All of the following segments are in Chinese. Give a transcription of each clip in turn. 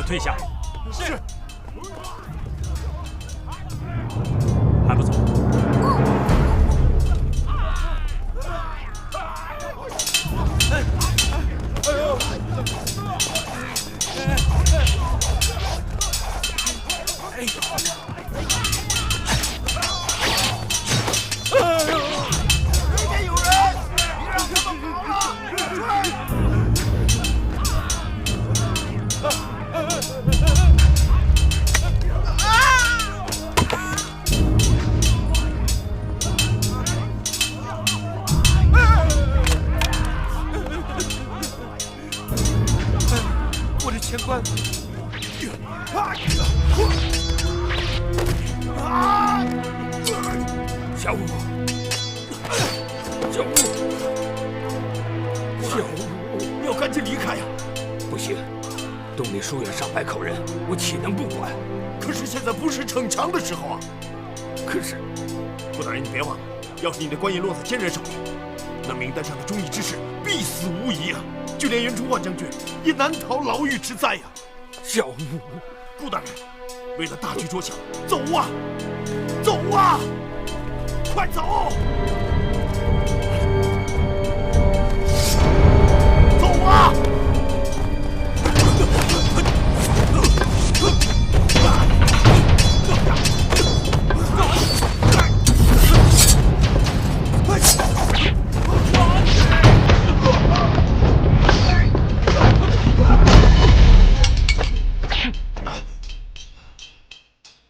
退下。是。还不走？前关，小五，小五，小五，你要赶紧离开呀！不行，洞里书院上百口人，我岂能不管？可是现在不是逞强的时候啊！可是，顾大人，你别忘了，要是你的官印落在奸人手里，那名单上的忠义之士必死无疑啊！就连袁崇焕将军也难逃牢狱之灾呀！小五，顾大人，为了大局着想，走啊，走啊，快走！走啊！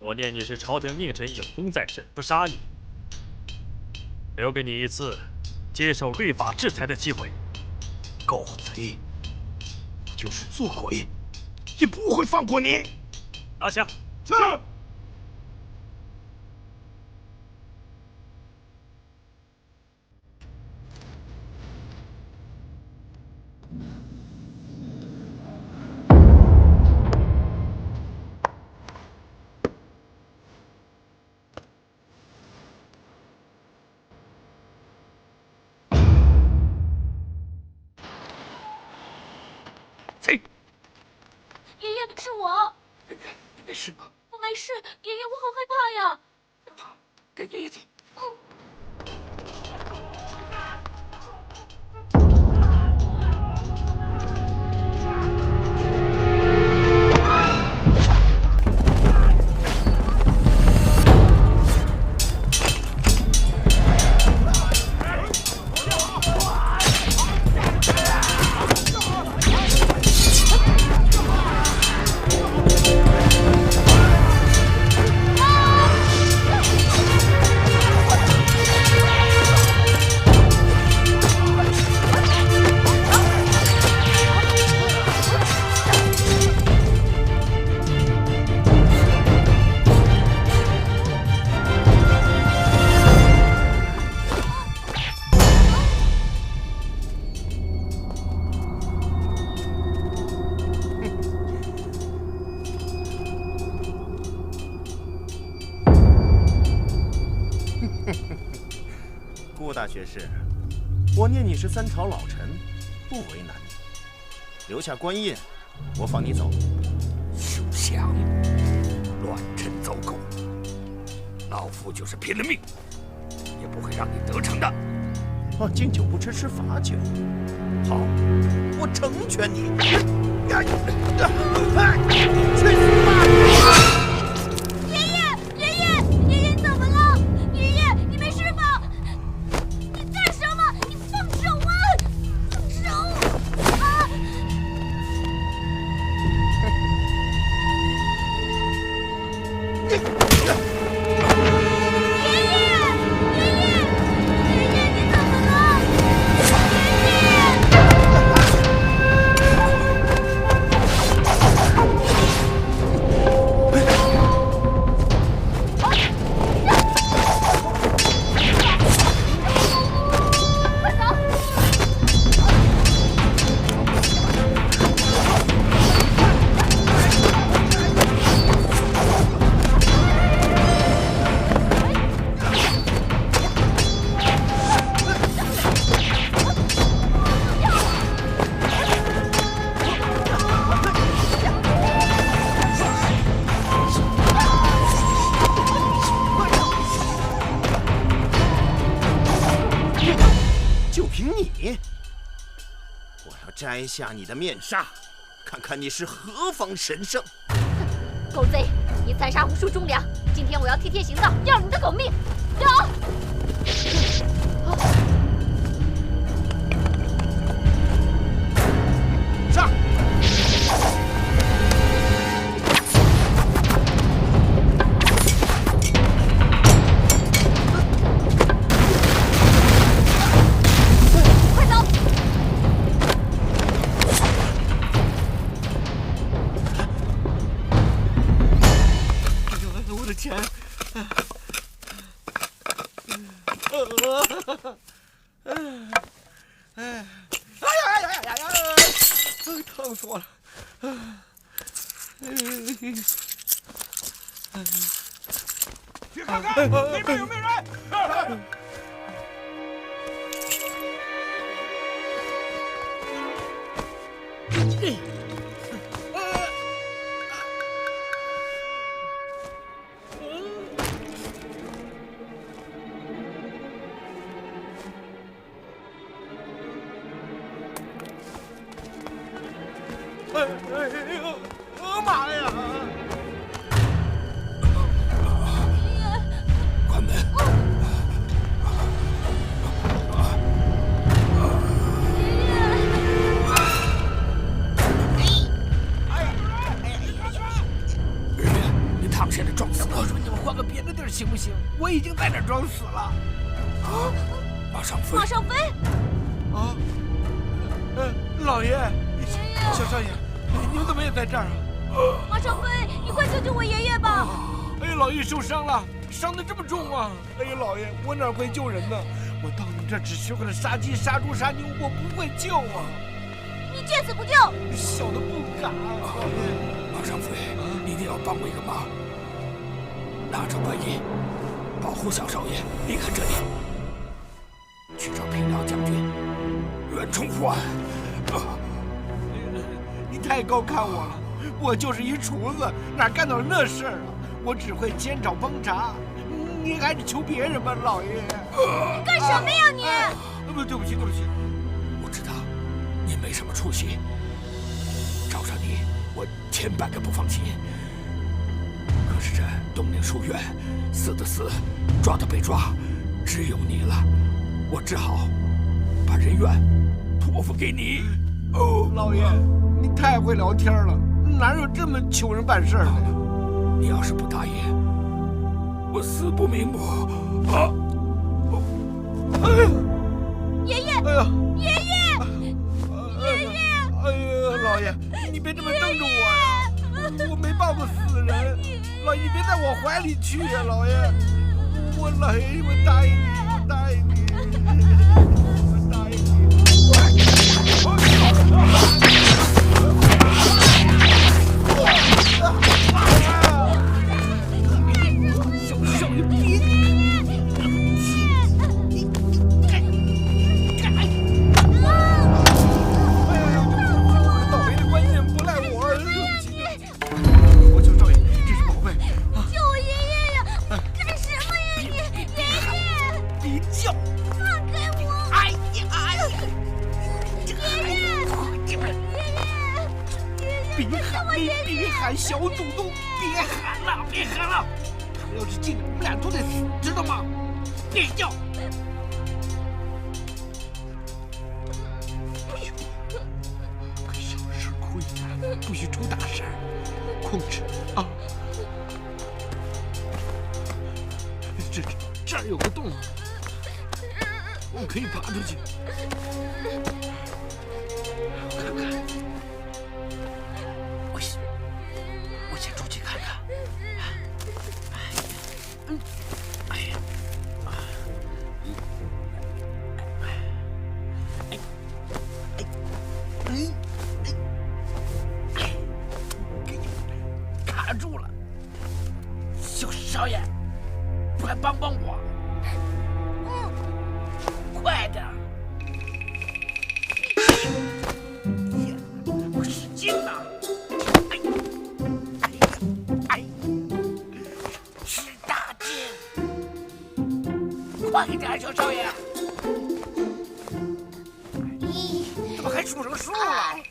我念你是朝廷佞臣，有功在身，不杀你，留给你一次接受律法制裁的机会。狗贼，就是做鬼，也不会放过你！拿下！是。爷爷，是我。你没事吗？我没事，爷爷，我好害怕呀。给爷爷走。顾大学士，我念你是三朝老臣，不为难你，留下官印，我放你走。休想！乱臣走狗，老夫就是拼了命，也不会让你得逞的。敬酒不吃吃罚酒。好，我成全你。去死吧！爷爷，爷爷，爷爷怎么了？爷爷，你没事吗？你干什么？你放手啊！放手！啊！摘下你的面纱，看看你是何方神圣！狗贼，你残杀无数忠良，今天我要替天行道，要你的狗命！走！上！快走！我的钱！疼死我了！去看看那边有没有人！妈呀！关门！日月，你躺下来装死！我说你们换个别的地儿行不行？我已经在这儿装死了。马上飞！马上飞！啊！老爷，小少爷，你们怎么也在这儿啊？马上飞！你快救救我爷爷吧！哎呀，老爷受伤了，伤得这么重啊！哎呀，老爷，我哪会救人呢？我到你这儿只学会了杀鸡、杀猪、杀牛，我不会救啊！你见死不救！小的不敢，老爷。马上飞，你一定要帮我一个忙，拿着观音，保护小少爷离开这里，去找平辽将军袁崇焕。你太高看我了，我就是一厨子，哪干到那事儿啊？我只会煎炒烹炸，你还是求别人吧，老爷。你干什么呀你？不，对不起，对不起。我知道你没什么出息，找上你我千百个不放心。可是这东宁书院，死的死，抓的被抓，只有你了，我只好把人怨托付给你。老爷，你太会聊天了，哪有这么求人办事的呀？你要是不答应，我死不瞑目。爷爷，哎呀，爷爷，哎呀，老爷，你别这么瞪着我呀！我没抱过死人，老爷你别在我怀里去呀，老爷，我老爷，我答应你，我答应你，我答应你。小少爷，别！倒霉的观音不赖我，对不起，对不起。我求少爷，这是宝贝。救我爷爷呀！干什么呀你？爷爷，别叫！放开我！哎呀，哎呀！爷爷，别喊，别喊，小祖宗，别喊了，别喊了！他要是进来，我们俩都得死，知道吗？别叫！不许小事亏待，不许出大事，控制啊！这儿有个洞，我可以爬出去。我看看。我先出去看看。哎呀，卡住了，小少爷，快帮帮我！快点！我使劲呐！快点，小少爷！怎么还数成数了。